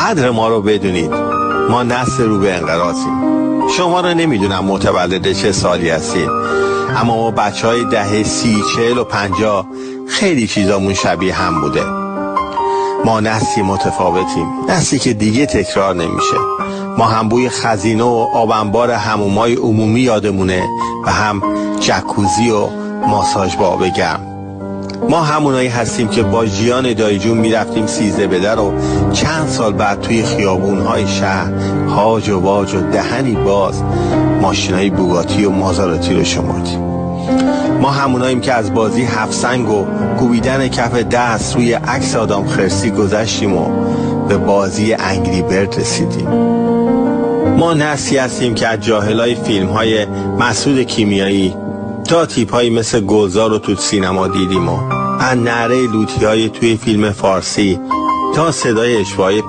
قدر ما رو بدونید. ما نسل رو به انقراضیم. شما رو نمیدونم متولد چه سالی هستید، اما ما بچه های دهه 30، 40 و 50 خیلی چیزامون شبیه هم بوده. ما نسلی متفاوتیم، نسلی که دیگه تکرار نمیشه. ما هم بوی خزینه و آبنبار حمومای عمومی یادمونه و هم جکوزی و ماساژ با آب گرم. ما همونایی هستیم که با جیان دایجون میرفتیم 13 بدر و چند سال بعد توی خیابونهای شهر هاج و واج و دهنی باز ماشینای بوگاتی و مازاراتی رو شمردیم. ما هموناییم که از بازی هفت سنگ و کوبیدن کف دست روی عکس آدم خرسی گذشتیم و به بازی انگری برد رسیدیم. ما نسلی هستیم که از جاهلای فیلم‌های مسعود کیمیایی تا تیپ‌هایی مثل گلزار رو تو سینما دیدیم و از نعره لوتی‌های توی فیلم فارسی تا صدای اشباح